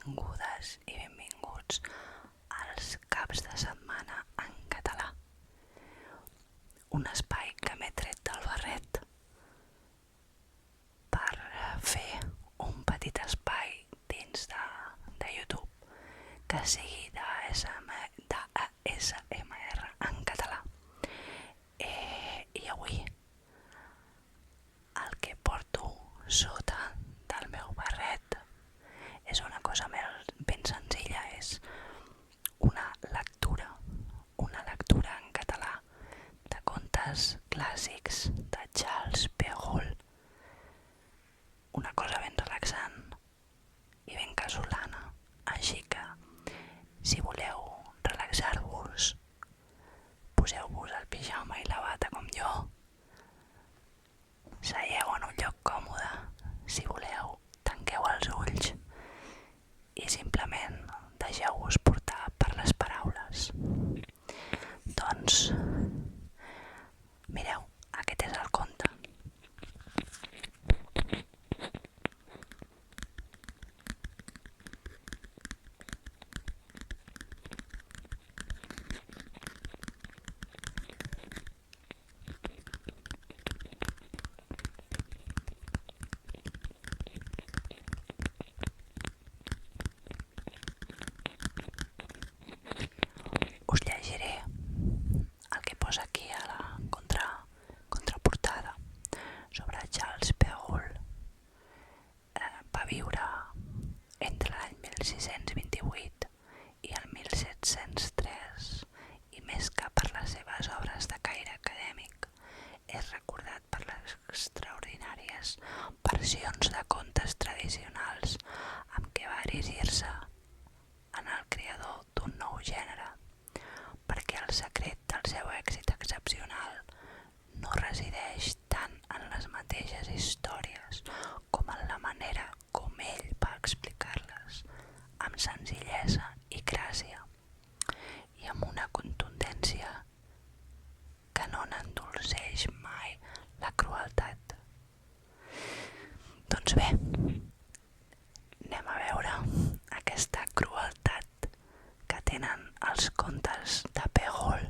benvingudes i benvinguts als caps de setmana en català. Un espai que m'he tret del barret per fer un petit espai dins de YouTube que sigui d'ASMR en català. I avui el que porto sota del meu barret és una cosa ben senzilla, és una lectura en català de contes clàssics de Charles Perrault. Una cosa ben relaxant i ben casolana, així que si voleu relaxar-vos, poseu-vos el pijama i la bata com jo, seieu en un lloc còmode, si voleu tanqueu els ulls i simplement deixeu-vos portar per les paraules. Doncs mireu, aquest és el conte. Us llegiré el que posa aquí a la contraportada sobre Charles Perrault. Va viure entre l'any 1628 i el 1703 i més que per les seves obres de caire acadèmic és recordat per les extraordinàries versions de contes tradicionals amb què va erigir-se en el creador d'un nou gènere, perquè el secret del seu èxit excepcional no resideix tant en les mateixes històries com en la manera com ell va explicar-les, amb senzillesa i gràcia, i amb una contundència que no n'endolceix mai la crueltat. Doncs bé, anem a veure aquesta crueltat que tenen els contes de Perrault.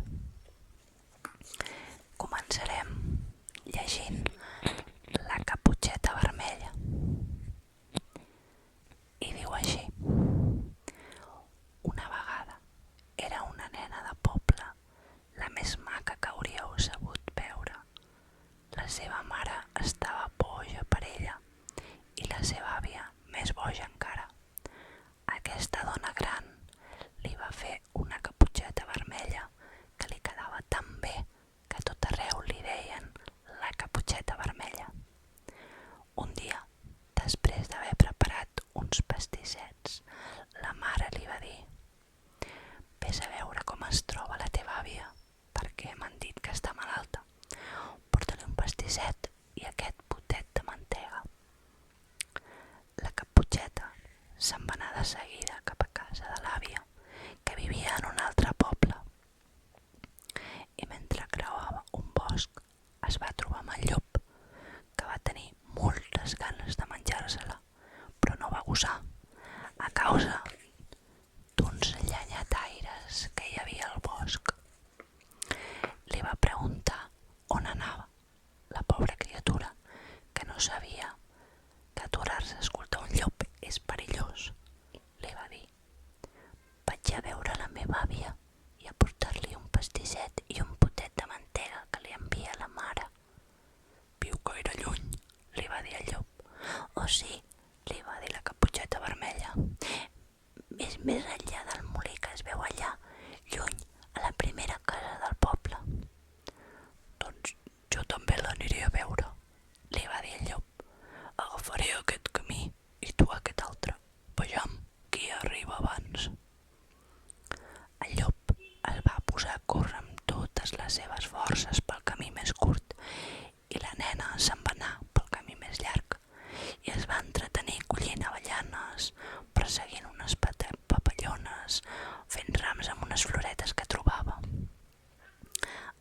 Començarem llegint La caputxeta vermella. I diu així: una vegada era una nena de poble, la més maca que hauríeu sabut veure. La seva mare estava boja per ella i la seva àvia més boja encara. Aquesta dona gran li va fer una caputxeta vermella que li quedava tan bé que a tot arreu li deien la caputxeta vermella. Un dia, després d'haver preparat uns pastissets, la mare li va dir: vés a veure com es troba la teva àvia, perquè m'han dit que està malalta. Porta-li un pastisset i aquest potet de mantega. La caputxeta se'n va anar de seguida cap a casa de l'àvia, que vivia en un altre poble. I mentre creuava un bosc es va trobar amb el llop, que va tenir moltes ganes de menjar-se-la, però no va gosar, a causa d'uns llenyataires que hi havia al bosc. Li va preguntar on anava. La pobra criatura, que no sabia que aturar-se a escoltar un llop és perillós, li va dir: vaig a veure la meva àvia i a portar-li un pastisset i un potet de mantega que li envia la mare. Viu gaire lluny, li va dir el llop. Oh sí, li va dir la caputxeta vermella. És més enllà del molí que es veu allà, lluny, a la primera casa del poble. Doncs jo també l'aniré a veure, li va dir el llop. Agafaré aquest camí i tu aquest altre. Vejam qui arriba abans. El llop es va posar a córrer amb totes les seves forces pel camí més curt i la nena se'n va anar pel camí més llarg i es va entretenir collint avellanes, perseguint unes papallones, fent rams amb unes floretes que trobava.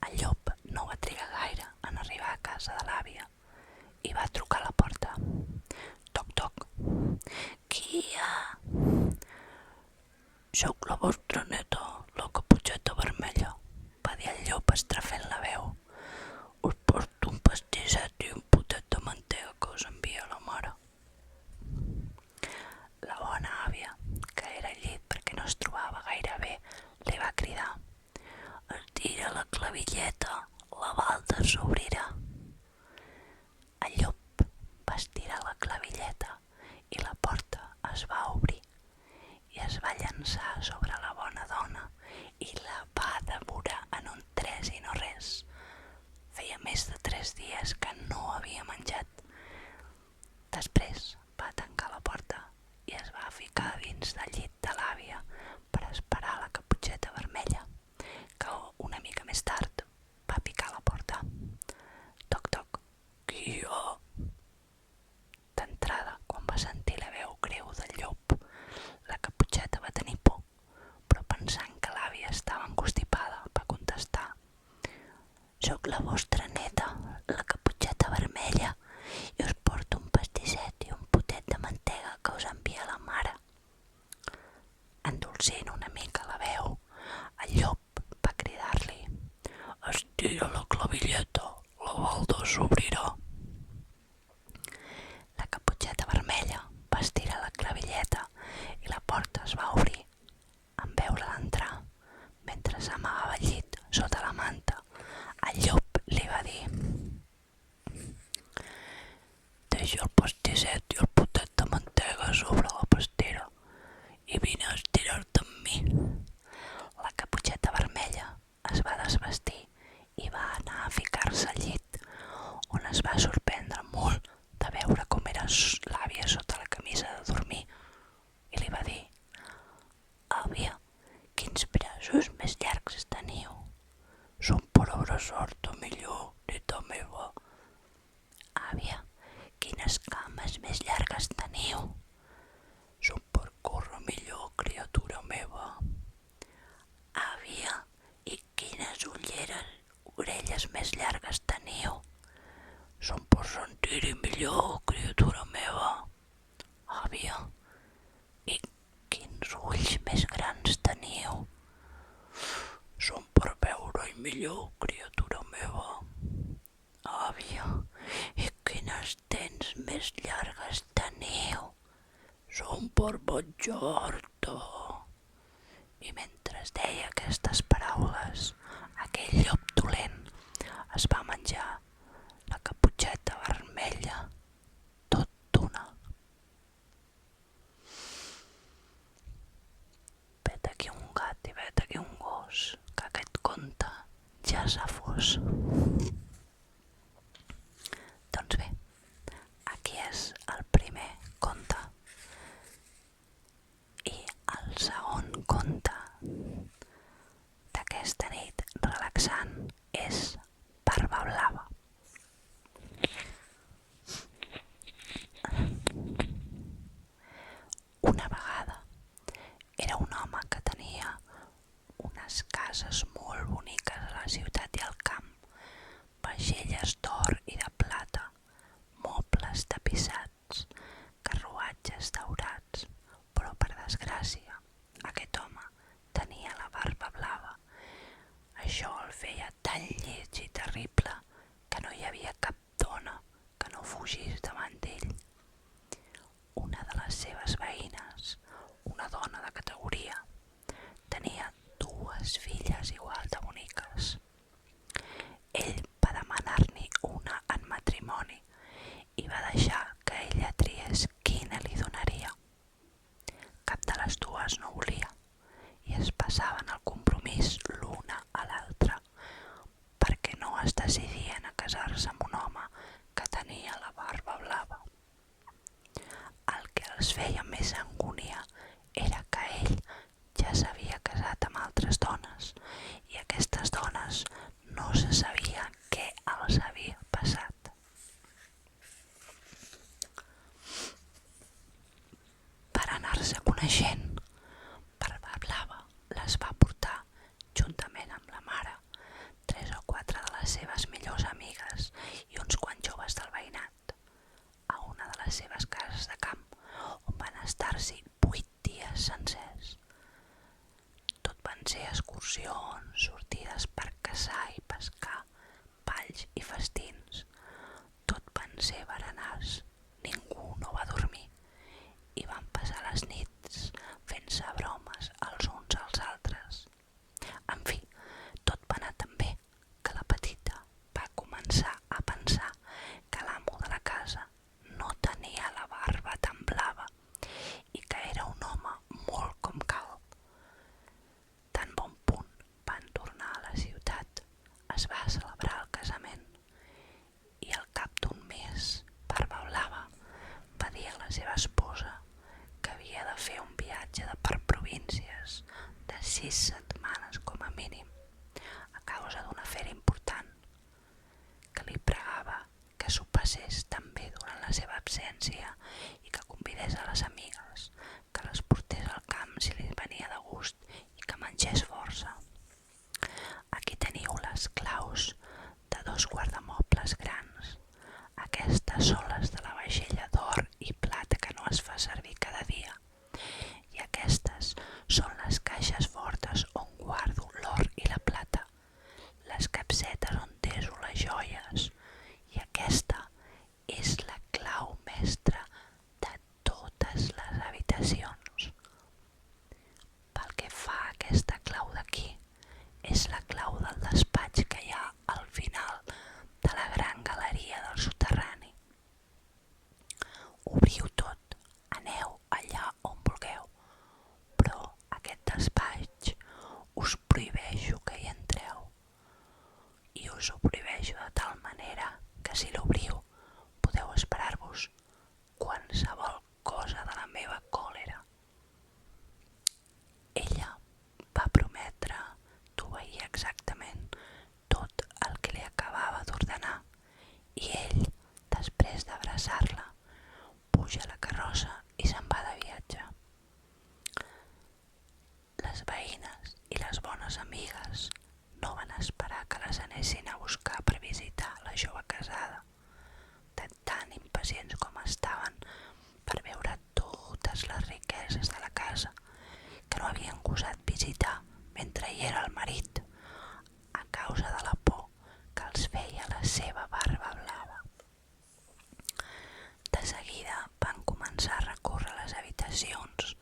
El llop no va trigar gaire en arribar a casa de l'àvia i va trucar a la porta. Toc, toc. Qui hi ha? La bona àvia, que era al llit perquè no es trobava gaire bé, li va cridar: «Estira la clavilleta, la balda s'obrirà». El llop va estirar la clavilleta i la porta es va obrir i es va llançar sobre la bona dona i la va devorar en un tres i no res. Feia més de 3 dies que no havia menjat. Després va tancar la porta i es va ficar dins del llit de l'àvia per esperar la Caputxeta Vermella, que una mica més tard va picar a la porta. Toc, toc. «Qui hi ha?» D'entrada, quan va sentir la veu greu del llop, la Caputxeta va tenir por, però pensant que l'àvia estava encostipada va contestar: «Soc la vostra neta, la Caputxeta Vermella, i us porto un pastisset i un potet de mantega que us envia la mare». Endolcint una mica la veu, el llop va cridar-li: «Estira la clavilleta, la balda s'obrirà». La Caputxeta Vermella va estirar la clavilleta i la porta es va obrir. En veure-la entrar, mentre s'amagava al llit sota la manta, el llop li va dir: «Deixa el pastisset i el potet de mantega sobre la pastera i vine a estirar-te amb mi». La Caputxeta Vermella es va desvestir i va anar a ficar-se al llit, on es va sorprendre molt de veure com era l'àvia sota la camisa de dormir, i li va dir: «Àvia, quins braços més llargs teniu». «Són per abraçar-te millor, neta meva». «Àvia, quines cames més llargues teniu». «Són per córrer millor, criatura meva». «Àvia, i quines orelles més llargues teniu». «Són per sentir-hi millor, criatura meva». «Àvia, i quins ulls més grans teniu». «Són per veure-hi millor, criatura meva». «Àvia, i quines dents més llargues teniu». «Són per menjar-te». I mentre deia aquestes paraules, aquell llop dolent es va menjar la Caputxeta Vermella tot d'una. Vet aquí un gat i vet aquí un gos, que aquest conte ja s'ha fos. Doncs bé, aquí és el primer conte. I el segon conte d'aquesta nit relaxant és Barba Blava. Una vegada era un home que tenia unes cases molt boniques a la ciutat i al camp, vaixelles d'or i de plata, mobles tapissats, carruatges daurats, però per desgràcia aquest home tenia la barba blava. Això el feia tan lleig i terrible que no hi havia cap dona que no fugís davant d'ell. Una de les seves veïnes, una dona de categoria, tenia 2 filles igual de boniques. Ell va demanar-n'hi una en matrimoni i va deixar que ella triés quina li donaria. Cap de les dues no volia i es passaven el compromís l'una a l'altra perquè no es decidien a casar-se amb un home que tenia la barba blava. El que els feia més angúnia era que ell ja s'havia casat amb altres dones i aquestes dones no se sabia què els havia passat. Per anar-se coneixent, Barba Blava les va portar, juntament amb la mare, 3 o 4 de les seves millors amigues i uns quants joves del veïnat, a una de les seves cases de camp, on van estar-s'hi 8 dies sencers. Tot van ser excursions, sortides per caçar i pescar, balls i festins. Tot van ser berenars, ningú no va dormir i van passar l'estiu 6 setmanes com a mínim, a causa d'un afer important, que li pregava que s'ho passés també durant la seva absència i que convidés a les amigues, que les portés al camp si li venia de gust i que mengés força. Aquí teniu les claus de 2 guardamobles grans. Aquestes són les de la vaixella d'or i plata que no es fa servir cada dia. I aquestes són les caixes fortes on guardo l'or i la plata, les capsetes on teso les joies, i aquesta és la clau mestra de totes les habitacions. Pel que fa a aquesta clau d'aquí, és la clau del despatx que hi ha al final de la gran galeria del soterrani. Obriu tot, aneu allà on vulgueu, però aquest despatx us prohibeixo que hi entreu. I us ho prohibeixo de tal manera que si l'obriu podeu esperar-vos qualsevol cosa de la meva còlera. Ella va prometre d'obeir exactament tot el que li acabava d'ordenar i ell, després d'abraçar-la, puja a la carrossa i se'n va de viatge. Les veïnes i les bones amigues no van esperar que les anessin a buscar per visitar la jove casada, de tan impacients com estaven per veure totes les riqueses de la casa que no havien gosat visitar mentre hi era el marit, a causa de la por que els feia la seva barba blava. De seguida van començar a recórrer les habitacions,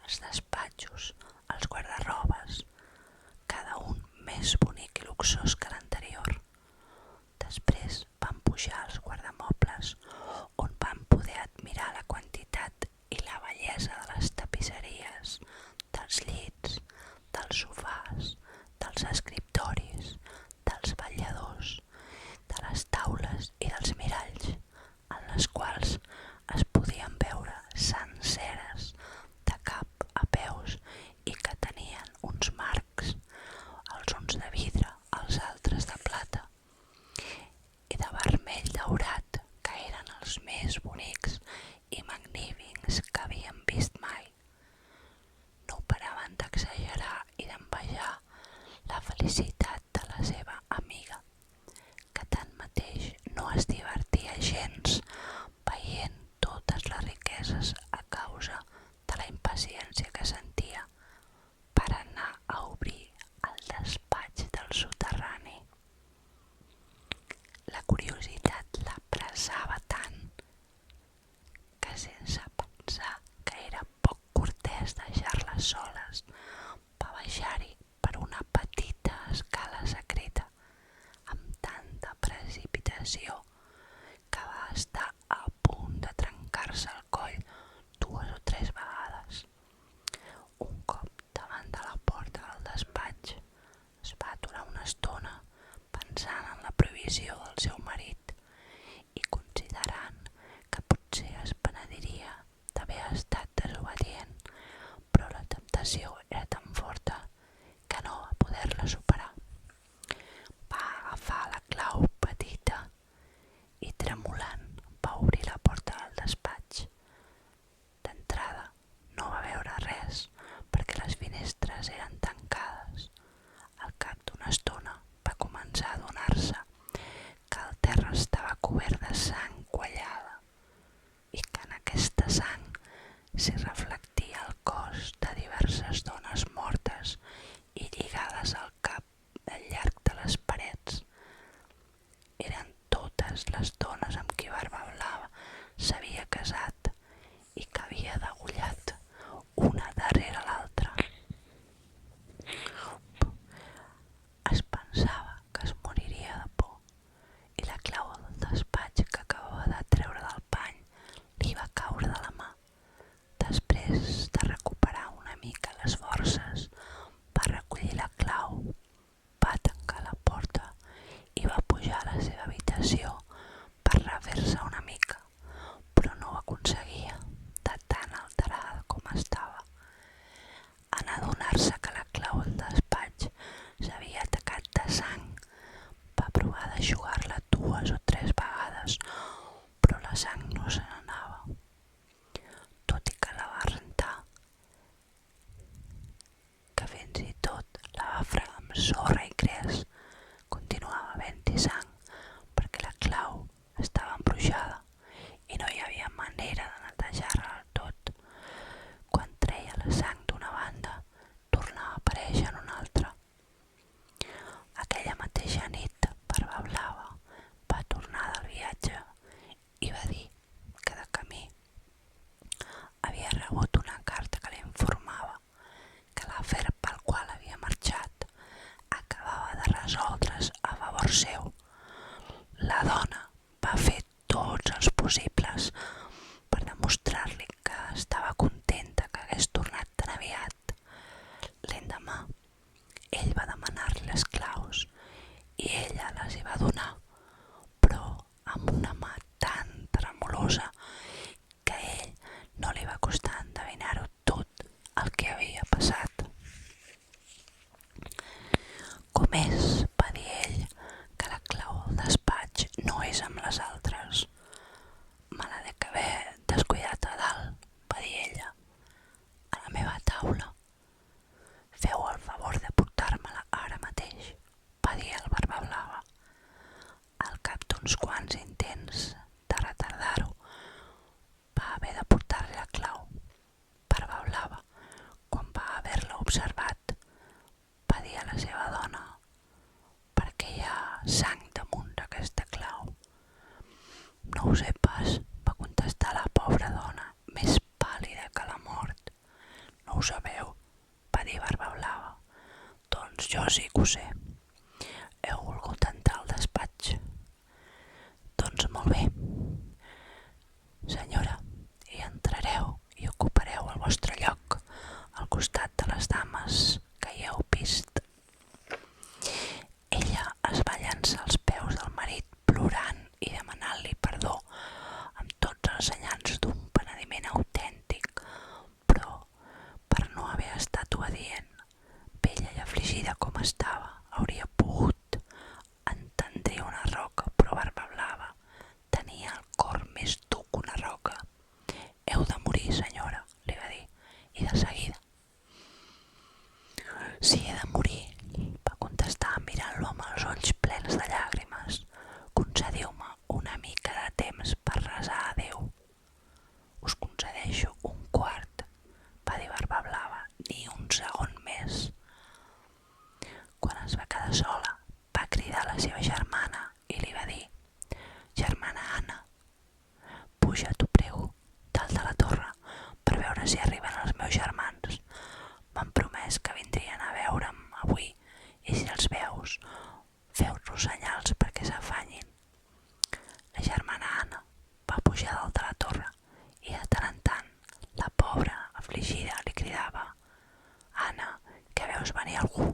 els despatxos, els guardarrobes, cada un més bonic i luxós que l'anterior. Després van pujar als guardamobles, on van poder admirar la quantitat i la bellesa de les tapisseries, dels llits, dels sofàs, dels escriptoris, dels vetlladors, de les taules i dels miralls, en les quals es podien veure senceres de cap a peus i que tenien uns marcs, els uns de vidre, els altres de plata i de vermell daurat, que eren els més bonics i magnífics que havien vist mai. No paraven d'exagerar i d'envejar la felicitat de la seva amiga, que tanmateix no es divertia gens veient totes les riqueses a causa de la impaciència que sentia per anar a obrir el despatx del soterrani. La curiositat l'apressava tant que, sense pensar que era poc cortès deixar-les soles, va baixar-hi per una petita escala secreta amb tanta precipitació que va estar a punt de trencar-se el coll 2 o 3 vegades. Un cop davant de la porta del despatx, es va aturar una estona pensant en la prohibició del seu marit i considerant que potser es penediria d'haver estat desobedient, però la temptació era tan forta que no va poder-la superar. Va agafar la clau petita i, tremolant, va obrir la porta del despatx. D'entrada no va veure res perquè les finestres eren tancades. Al cap d'una estona va començar a adonar-se que el terra estava cobert de sang quallada i que en aquesta sang s'hi reflectia el cos de diverses dones mortes i lligades al cap al llarg de les parets. Eren totes les dones amb qui Barba Blava s'havia casat i que havia degollat una darrere l'altra. Es pensava que es moriria de por i la clau del despatx que acabava de treure del pany li va caure de la mà. sorra i gres. Continuava havent-hi sang perquè la clau estava embruixada i no hi havia manera de netejar-la del tot. Quan treia la sang d'una banda, tornava a aparèixer en una altra. Aquella mateixa nit, Barbablava va tornar del viatge i va dir que de camí havia rebut una carta que li informava que l'afer pel qual havia marxat acabava de resoldre's a favor seu. La dona va fer tots els possibles per demostrar-li que estava contenta que hagués tornat tan aviat. L'endemà, ell va demanar-li les claus i ella les hi va donar, però amb una mà tan tremolosa que a ell no li va costar endevinar-ho tot el que havia passat. Com és, va dir ell, que la clau del despatx no és amb les altres? Me l'ha d'haver descuidat a dalt, va dir ella, a la meva taula. Feu el favor de portar-me-la ara mateix, va dir el Barbablava. Al cap d'uns quants intents de retardar-ho, va haver de portar-li la clau. Barbablava, quan va haver-la observat, va dir a la seva dona: «Per què hi ha sang damunt d'aquesta clau?» «No ho sé pas», va contestar la pobra dona, més pàl·lida que la mort. «No ho sabeu?», va dir Barbablava. «Doncs jo sí que ho sé. Heu volgut entrar al despatx? Doncs molt bé, senyora, hi entrareu i ocupareu el vostre lloc al costat de les dames que hi heu vist». Ella es va llançar als peus del marit plorant i demanant-li perdó amb tots els senyals d'un penediment autèntic, però per no haver estat obedient, vella i afligida com estava, hauria pogut entendrir una roca, però Barbablava tenia el cor més dur que una roca. «Heu de morir, senyora», li va dir, «i de seguida». «Si he de morir», va contestar mirant-lo amb els ulls plens de llàgrimes, «concediu-me una mica de temps per resar a Déu». «Us concedeixo un quart», va dir Barbablava, «ni un segon més». Quan es va quedar sola, va cridar a la seva germana i li va dir: «Germana Anna, puja, t'ho prego, dalt de la torre per veure si arriben els meus germans. M'han promès que vindrien a veure'm avui i si els veus, feu-los senyals perquè s'afanyin». La germana Anna va pujar dalt de la torre i de tant en tant la pobra afligida li cridava: «Anna, que veus venir algú?»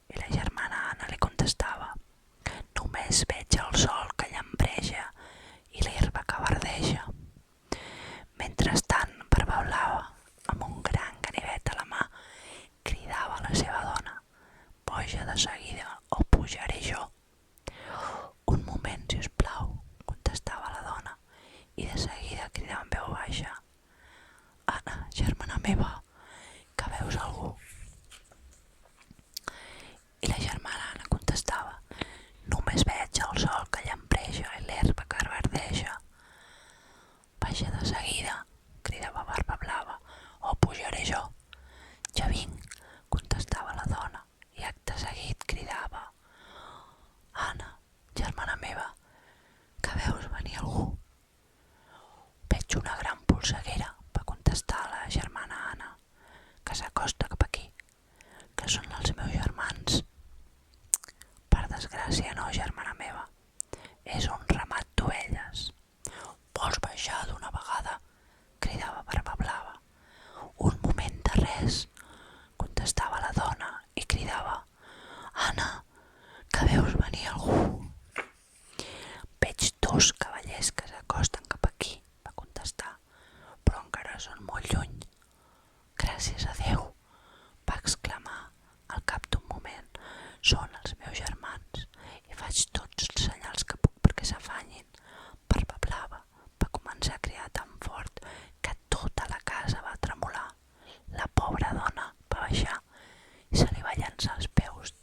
I la germana Anna li contestava: «Només veig el sol que llambreja i l'herba que verdeja». Mentrestant, Barbablava, amb un gran ganivet a la mà, cridava a la seva dona: «Puja de seguida o pujaré jo». «Un moment, si us plau», contestava la dona, i de seguida cridava en veu baixa: «Anna, germana meva, que veus algú?» I la germana Anna contestava: «Només veig el sol que llambreja i l'herba que verdeja». «Baixa de seguida», cridava Barbablava, «o pujaré jo». «Ja vinc», contestava la dona, i acte seguit cridava: «Anna, germana meva, que veus venir algú?» «Veig una gran polseguera», va contestar la germana Anna, «que s'acosta cap aquí, que són els meus germans». «Per desgràcia no, germana meva, és un ramat d'ovelles». «Vols baixar d'una vegada?», cridava Barbablava. «Un moment de res», contestava la dona i cridava: «Anna, que veus venir algú?» «Veig dos cavallers que s'acosten cap aquí», va contestar, «però encara són molt lluny». «Gràcies a Déu», va exclamar al cap d'un moment, «són els meus germans i faig tots els senyals que puc perquè s'afanyin». Barbablava va començar a cridar tan fort que tota la casa va tremolar. La pobra dona va baixar i se li va llançar als peus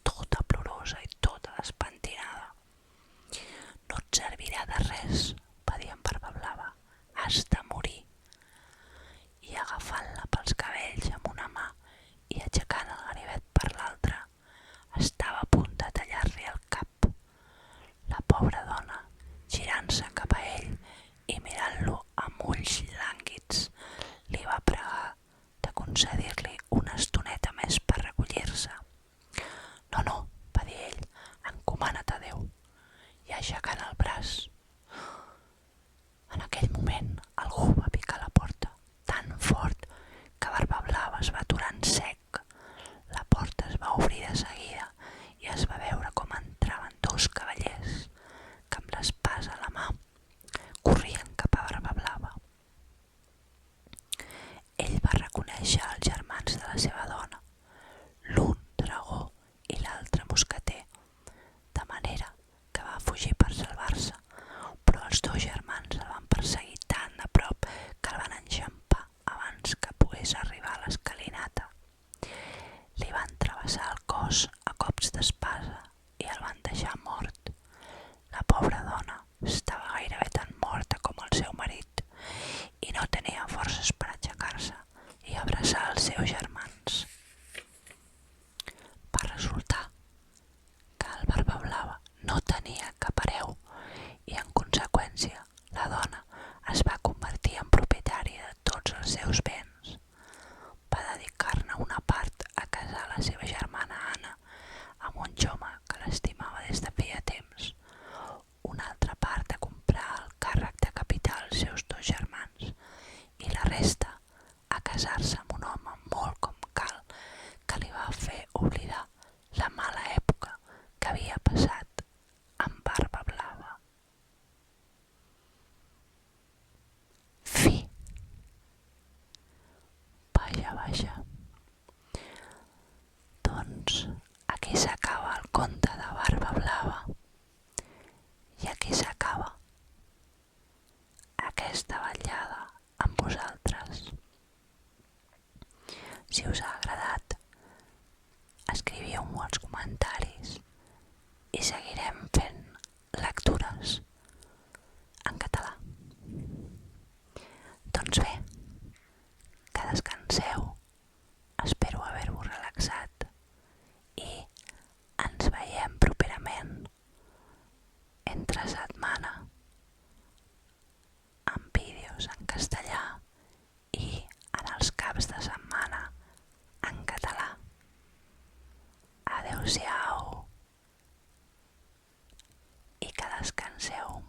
concedir-li una estoneta més per recollir-se. No, no, va dir ell, encomana't a Déu, i aixecant el braç. En aquell moment algú va picar a la porta tan fort que Barbablava es va aturar en sec. La porta es va obrir de seguida i es va veure com entraven dos cavallers que amb l'espasa a la mà corrien cap a Barbablava. Ell va reconèixer els germans de la seva dona, l'un dragó i l'altre mosqueter, de manera que va fugir per salvar-se, però els dos germans el van perseguir tan a prop que el van enxampar abans que pogués arribar a l'escalinata. Li van travessar el cos a cops d'espasa i el van deixar mort. La pobra dona estava gairebé tan morta com el seu marit i no tenia forces per aixecar-se i abraçar els seus germans. Va resultar que el Barbablava no tenia cap hereu i en conseqüència la dona es va convertir en propietària de tots els seus béns. Va dedicar-ne una part a casar la seva germana Anna amb un jove que l'estimava des de feia temps, una altra part a comprar el càrrec de capital als seus dos germans i la resta a casar-se amb un home molt com cal que li va fer oblidar la mala època que havia passat amb Barbablava. Fi. Vaja, vaja. Doncs aquí s'acaba el conte de Barbablava i aquí s'acaba aquesta vetllada amb vosaltres. Si us ha agradat, escriviu-m'ho als comentaris i seguirem fent lectures en català. Doncs bé, que descanseu, espero haver-vos relaxat i ens veiem properament entre setmana amb vídeos en castellà i en els caps de setmana en català. Adeu-siau i que descanseu